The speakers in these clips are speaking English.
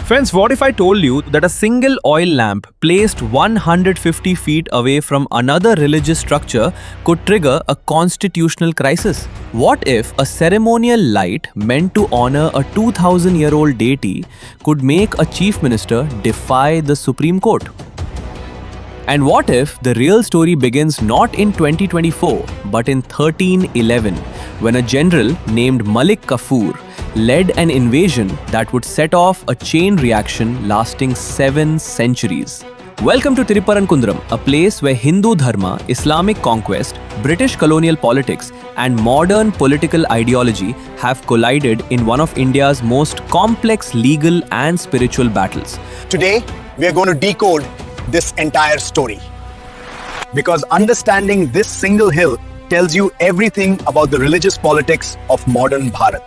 Friends, what if I told you that a single oil lamp placed 150 feet away from another religious structure could trigger a constitutional crisis? What if a ceremonial light meant to honor a 2000-year-old deity could make a chief minister defy the Supreme Court? And what if the real story begins not in 2024 but in 1311 when a general named Malik Kafur led an invasion that would set off a chain reaction lasting 7 centuries? Welcome to Thirupparankundram, a place where Hindu Dharma, Islamic conquest, British colonial politics and modern political ideology have collided in one of India's most complex legal and spiritual battles. Today, we are going to decode this entire story, because understanding this single hill tells you everything about the religious politics of modern Bharat.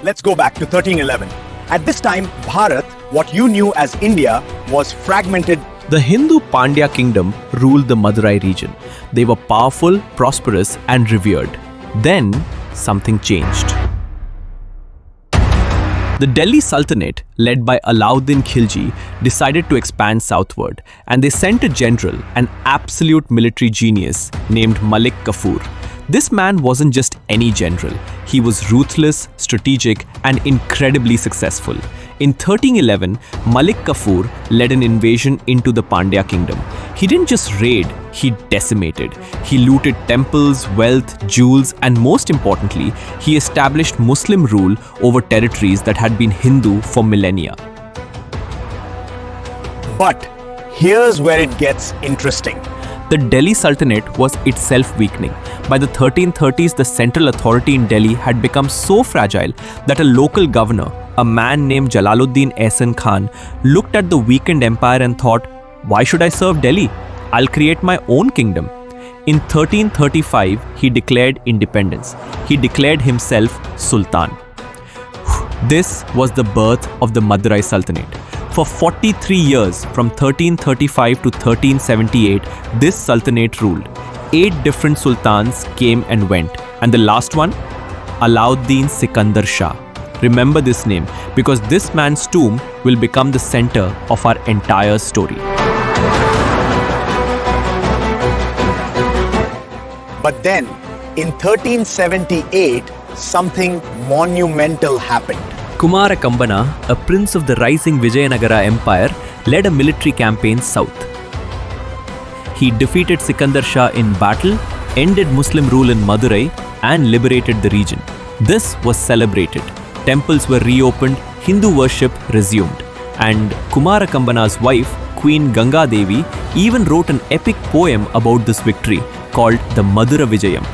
Let's go back to 1311. At this time, Bharat, what you knew as India, was fragmented. The Hindu Pandya kingdom ruled the Madurai region. They were powerful, prosperous, and revered. Then, something changed. The Delhi Sultanate, led by Alauddin Khilji, decided to expand southward, and they sent a general, an absolute military genius named Malik Kafur. This man wasn't just any general. He was ruthless, strategic, and incredibly successful. In 1311, Malik Kafur led an invasion into the Pandya kingdom. He didn't just raid, he decimated. He looted temples, wealth, jewels, and most importantly, he established Muslim rule over territories that had been Hindu for millennia. But here's where it gets interesting. The Delhi Sultanate was itself weakening. By the 1330s, the central authority in Delhi had become so fragile that a local governor, a man named Jalaluddin Ehsan Khan, looked at the weakened empire and thought, why should I serve Delhi? I'll create my own kingdom. In 1335, he declared independence. He declared himself Sultan. This was the birth of the Madurai Sultanate. For 43 years, from 1335 to 1378, this sultanate ruled. 8 different sultans came and went. And the last one? Alauddin Sikandar Shah. Remember this name, because this man's tomb will become the center of our entire story. But then, in 1378, something monumental happened. Kumara Kambana, a prince of the rising Vijayanagara Empire, led a military campaign south. He defeated Sikandar Shah in battle, ended Muslim rule in Madurai, and liberated the region. This was celebrated. Temples were reopened, Hindu worship resumed. And Kumara Kambana's wife, Queen Ganga Devi, even wrote an epic poem about this victory called the Madura Vijayam.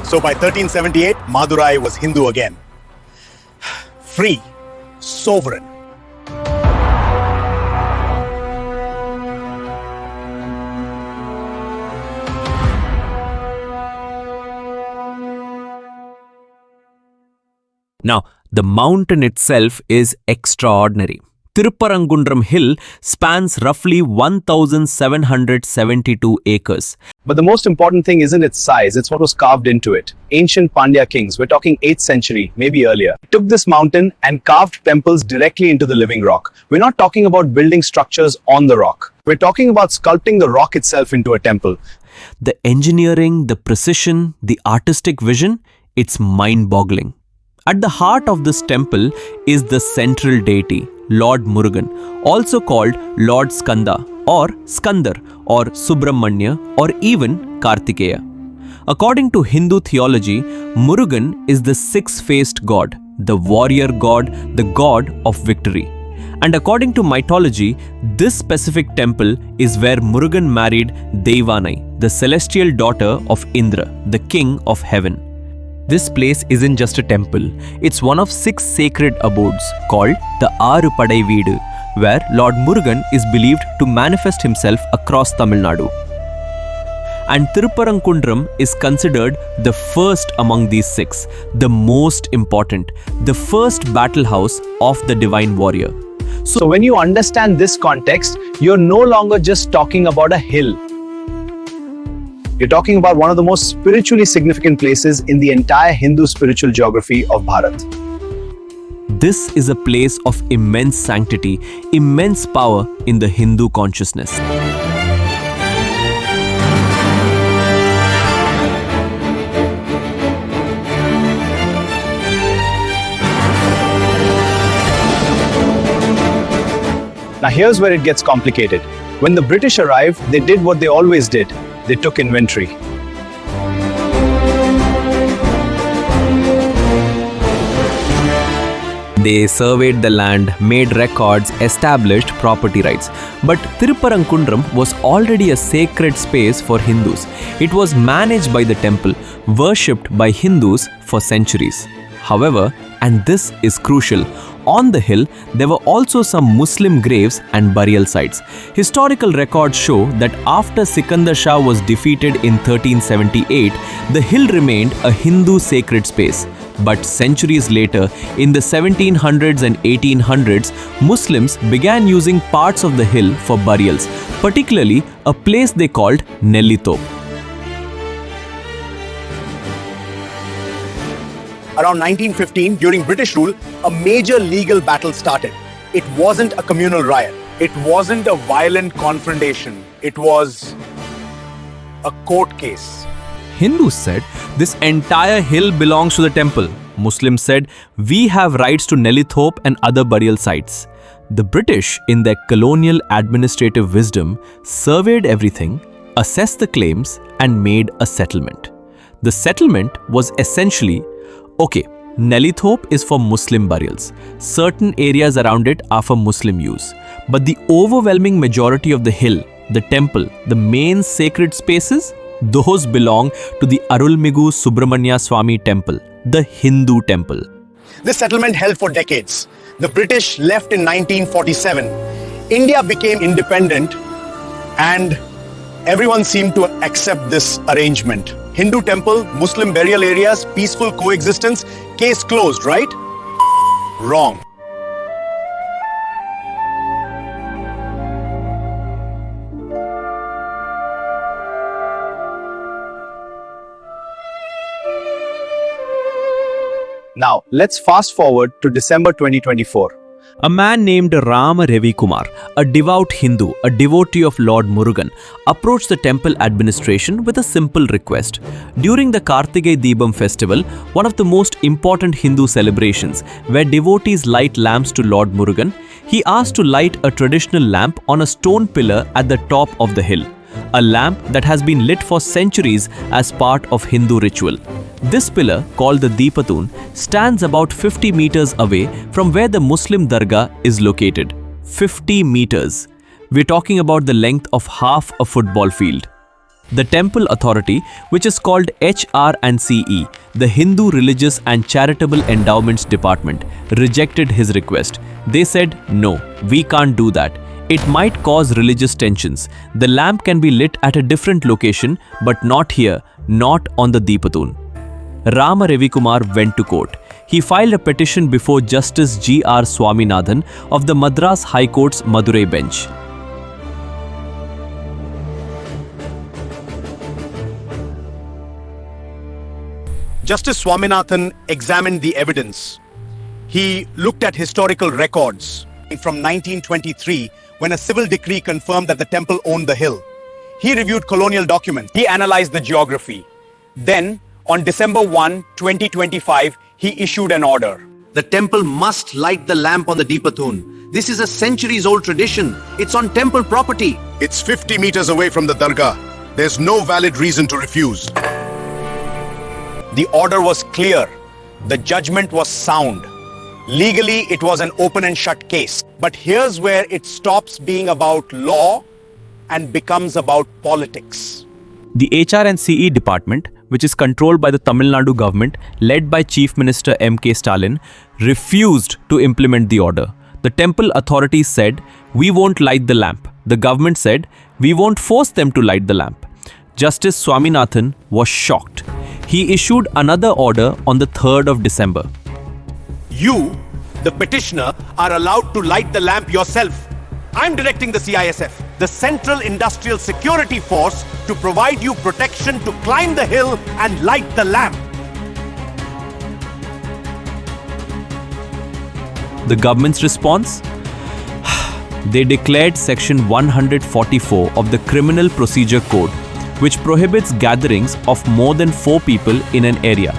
So by 1378, Madurai was Hindu again. Free, sovereign. Now, the mountain itself is extraordinary. Thirupparankundram hill spans roughly 1,772 acres. But the most important thing isn't its size, it's what was carved into it. Ancient Pandya kings, we're talking 8th century, maybe earlier, took this mountain and carved temples directly into the living rock. We're not talking about building structures on the rock. We're talking about sculpting the rock itself into a temple. The engineering, the precision, the artistic vision, it's mind-boggling. At the heart of this temple is the central deity, Lord Murugan, also called Lord Skanda or Skandar or Subramanya or even Kartikeya. According to Hindu theology, Murugan is the six-faced god, the warrior god, the god of victory. And according to mythology, this specific temple is where Murugan married Devanai, the celestial daughter of Indra, the king of heaven. This place isn't just a temple, it's one of 6 sacred abodes called the Aaru Padai Veedu, where Lord Murugan is believed to manifest himself across Tamil Nadu. and Thirupparankundram is considered the first among these 6, the most important, the first battle house of the divine warrior. So when you understand this context, you're no longer just talking about a hill. You're talking about one of the most spiritually significant places in the entire Hindu spiritual geography of Bharat. This is a place of immense sanctity, immense power in the Hindu consciousness. Now here's where it gets complicated. When the British arrived, they did what they always did. They took inventory. They surveyed the land, made records, established property rights. But Thirupparankundram was already a sacred space for Hindus. It was managed by the temple, worshipped by Hindus for centuries. However, and this is crucial, on the hill, there were also some Muslim graves and burial sites. Historical records show that after Sikandar Shah was defeated in 1378, the hill remained a Hindu sacred space. But centuries later, in the 1700s and 1800s, Muslims began using parts of the hill for burials, particularly a place they called Nellithop. Around 1915, during British rule, a major legal battle started. It wasn't a communal riot. It wasn't a violent confrontation. It was a court case. Hindus said, this entire hill belongs to the temple. Muslims said, we have rights to Nellithop and other burial sites. The British, in their colonial administrative wisdom, surveyed everything, assessed the claims, and made a settlement. The settlement was essentially, okay, Nellithop is for Muslim burials. Certain areas around it are for Muslim use. But the overwhelming majority of the hill, the temple, the main sacred spaces, those belong to the Arulmigu Subramanya Swami temple, the Hindu temple. This settlement held for decades. The British left in 1947. India became independent and everyone seemed to accept this arrangement. Hindu temple, Muslim burial areas, peaceful coexistence, case closed, right? Wrong. Now, let's fast forward to December 2024. A man named Rama Ravi Kumar, a devout Hindu, a devotee of Lord Murugan, approached the temple administration with a simple request. During the Kartigai Deepam festival, one of the most important Hindu celebrations, where devotees light lamps to Lord Murugan, he asked to light a traditional lamp on a stone pillar at the top of the hill. A lamp that has been lit for centuries as part of Hindu ritual. This pillar, called the Deepatun, stands about 50 meters away from where the Muslim Dargah is located. 50 meters. We're talking about the length of half a football field. The temple authority, which is called HR&CE, the Hindu Religious and Charitable Endowments Department, rejected his request. They said, no, we can't do that. It might cause religious tensions. The lamp can be lit at a different location, but not here, not on the Deepatun. Rama Ravi Kumar went to court. He filed a petition before Justice G.R. Swaminathan of the Madras High Court's Madurai bench. Justice Swaminathan examined the evidence. He looked at historical records from 1923 when a civil decree confirmed that the temple owned the hill. He reviewed colonial documents. He analyzed the geography. Then, on December 1, 2025, he issued an order. The temple must light the lamp on the Deepatun. This is a centuries-old tradition. It's on temple property. It's 50 meters away from the Dargah. There's no valid reason to refuse. The order was clear. The judgment was sound. Legally, it was an open and shut case. But here's where it stops being about law and becomes about politics. The HR&CE department, which is controlled by the Tamil Nadu government, led by Chief Minister M.K. Stalin, refused to implement the order. The temple authorities said, we won't light the lamp. The government said, we won't force them to light the lamp. Justice Swaminathan was shocked. He issued another order on the 3rd of December. You, the petitioner, are allowed to light the lamp yourself. I'm directing the CISF, the Central Industrial Security Force, to provide you protection to climb the hill and light the lamp. The government's response? They declared Section 144 of the Criminal Procedure Code, which prohibits gatherings of more than 4 people in an area.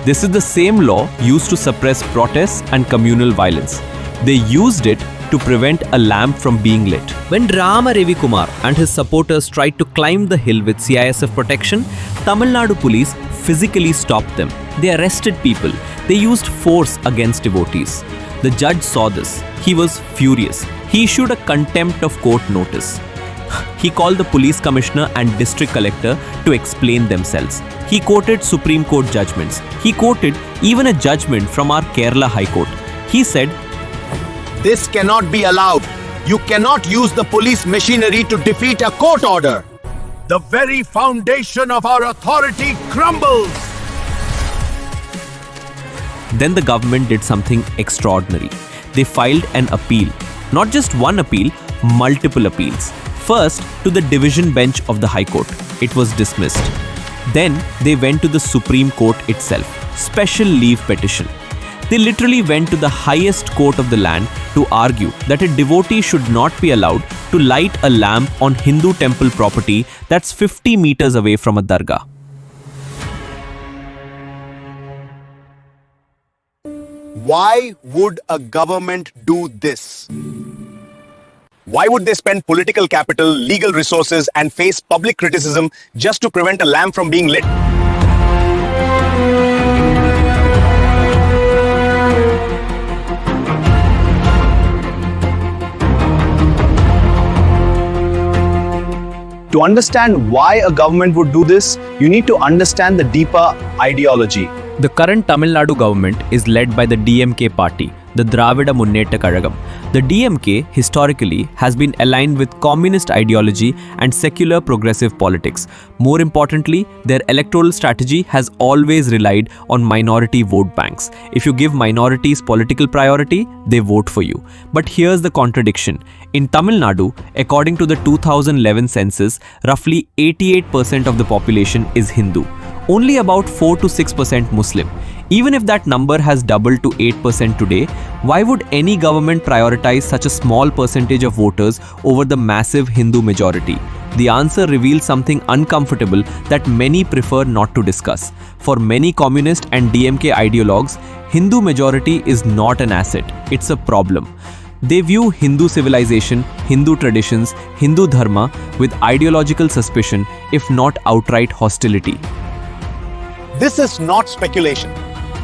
This is the same law used to suppress protests and communal violence. They used it to prevent a lamp from being lit. When Rama Ravi Kumar and his supporters tried to climb the hill with CISF protection, Tamil Nadu police physically stopped them. They arrested people. They used force against devotees. The judge saw this. He was furious. He issued a contempt of court notice. He called the police commissioner and district collector to explain themselves. He quoted Supreme Court judgments. He quoted even a judgment from our Kerala High Court. He said, This cannot be allowed. You cannot use the police machinery to defeat a court order. The very foundation of our authority crumbles. Then the government did something extraordinary. They filed an appeal. Not just one appeal, multiple appeals. First, to the division bench of the High Court. It was dismissed. Then, they went to the Supreme Court itself. Special leave petition. They literally went to the highest court of the land to argue that a devotee should not be allowed to light a lamp on Hindu temple property that's 50 meters away from a dargah. Why would a government do this? Why would they spend political capital, legal resources, and face public criticism just to prevent a lamp from being lit? To understand why a government would do this, you need to understand the deeper ideology. The current Tamil Nadu government is led by the DMK party, the Dravida Munneta Kazhagam. The DMK historically has been aligned with communist ideology and secular progressive politics. More importantly, their electoral strategy has always relied on minority vote banks. If you give minorities political priority, they vote for you. But here's the contradiction. In Tamil Nadu, according to the 2011 census, roughly 88% of the population is Hindu. Only about 4 to 6% Muslim. Even if that number has doubled to 8% today, why would any government prioritize such a small percentage of voters over the massive Hindu majority? The answer reveals something uncomfortable that many prefer not to discuss. For many communist and DMK ideologues, Hindu majority is not an asset, it's a problem. They view Hindu civilization, Hindu traditions, Hindu Dharma with ideological suspicion, if not outright hostility. This is not speculation.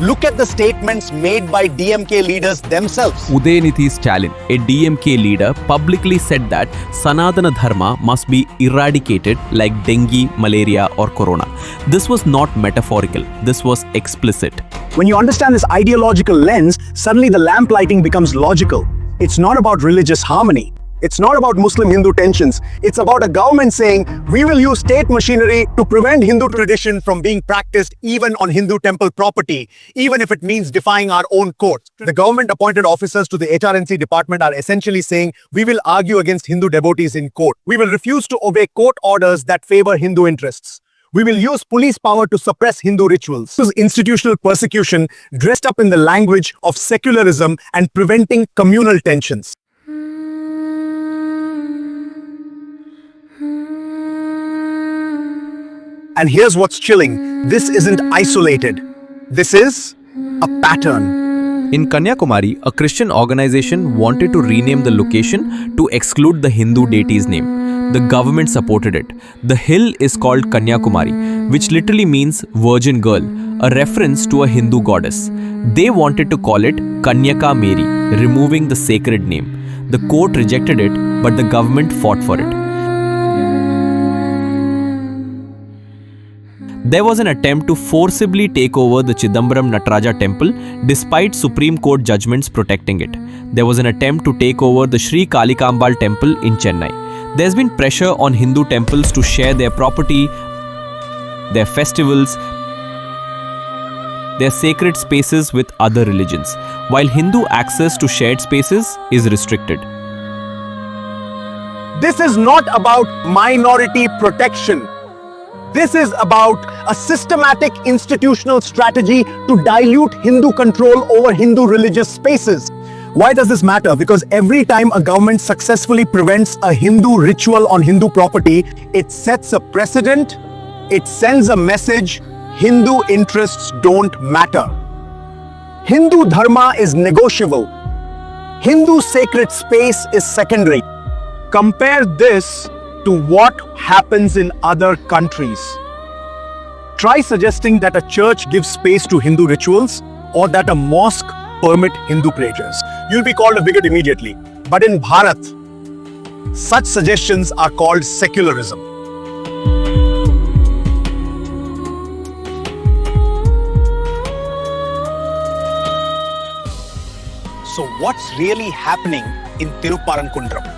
Look at the statements made by DMK leaders themselves. Udayanidhi Stalin, a DMK leader, publicly said that Sanatana Dharma must be eradicated like dengue, malaria or corona. This was not metaphorical, this was explicit. When you understand this ideological lens, suddenly the lamp lighting becomes logical. It's not about religious harmony. It's not about Muslim-Hindu tensions. It's about a government saying, we will use state machinery to prevent Hindu tradition from being practiced even on Hindu temple property, even if it means defying our own courts. The government-appointed officers to the HRNC department are essentially saying, we will argue against Hindu devotees in court. We will refuse to obey court orders that favor Hindu interests. We will use police power to suppress Hindu rituals. This is institutional persecution dressed up in the language of secularism and preventing communal tensions. And here's what's chilling. This isn't isolated. This is a pattern. In Kanyakumari, a Christian organization wanted to rename the location to exclude the Hindu deity's name. The government supported it. The hill is called Kanyakumari, which literally means virgin girl, a reference to a Hindu goddess. They wanted to call it Kanyaka Mary, removing the sacred name. The court rejected it, but the government fought for it. There was an attempt to forcibly take over the Chidambaram Nataraja temple despite Supreme Court judgments protecting it. There was an attempt to take over the Sri Kalikambal temple in Chennai. There's been pressure on Hindu temples to share their property, their festivals, their sacred spaces with other religions, while Hindu access to shared spaces is restricted. This is not about minority protection. This is about a systematic institutional strategy to dilute Hindu control over Hindu religious spaces. Why does this matter? Because every time a government successfully prevents a Hindu ritual on Hindu property, it sets a precedent, it sends a message: Hindu interests don't matter. Hindu Dharma is negotiable. Hindu sacred space is secondary. Compare this to what happens in other countries. Try suggesting that a church gives space to Hindu rituals or that a mosque permit Hindu prayers. You'll be called a bigot immediately. But in Bharat, such suggestions are called secularism. So what's really happening in Thirupparankundram?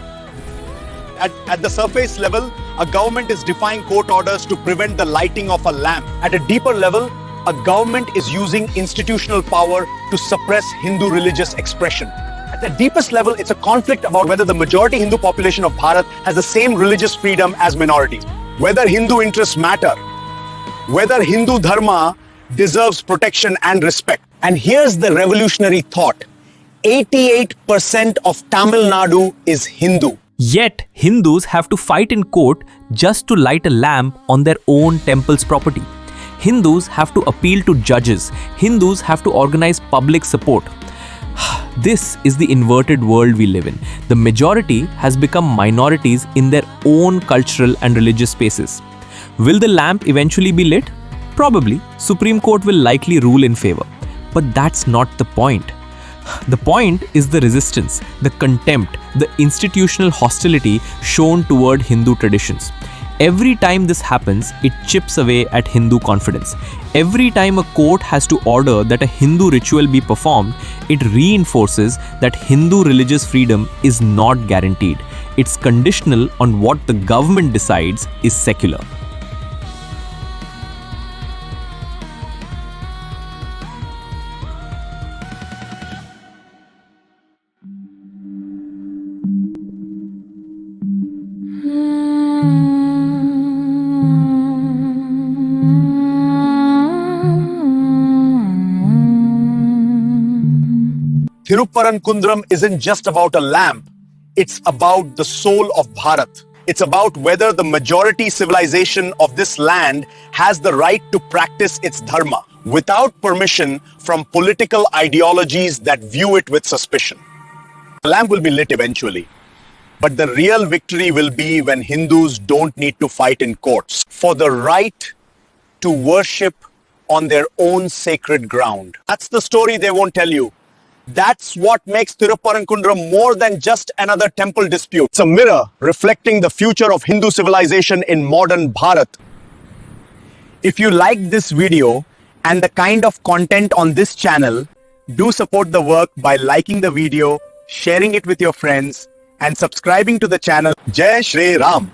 At the surface level, a government is defying court orders to prevent the lighting of a lamp. At a deeper level, a government is using institutional power to suppress Hindu religious expression. At the deepest level, it's a conflict about whether the majority Hindu population of Bharat has the same religious freedom as minorities, whether Hindu interests matter, whether Hindu Dharma deserves protection and respect. And here's the revolutionary thought: 88% of Tamil Nadu is Hindu. Yet, Hindus have to fight in court just to light a lamp on their own temple's property. Hindus have to appeal to judges. Hindus have to organize public support. This is the inverted world we live in. The majority has become minorities in their own cultural and religious spaces. Will the lamp eventually be lit? Probably. Supreme Court will likely rule in favor. But that's not the point. The point is the resistance, the contempt, the institutional hostility shown toward Hindu traditions. Every time this happens, it chips away at Hindu confidence. Every time a court has to order that a Hindu ritual be performed, it reinforces that Hindu religious freedom is not guaranteed. It's conditional on what the government decides is secular. Thirupparankundram isn't just about a lamp, it's about the soul of Bharat. It's about whether the majority civilization of this land has the right to practice its dharma without permission from political ideologies that view it with suspicion. The lamp will be lit eventually, but the real victory will be when Hindus don't need to fight in courts for the right to worship on their own sacred ground. That's the story they won't tell you. That's what makes Thirupparankundram more than just another temple dispute. It's a mirror reflecting the future of Hindu civilization in modern Bharat. If you like this video and the kind of content on this channel, do support the work by liking the video, sharing it with your friends, and subscribing to the channel. Jai Shri Ram.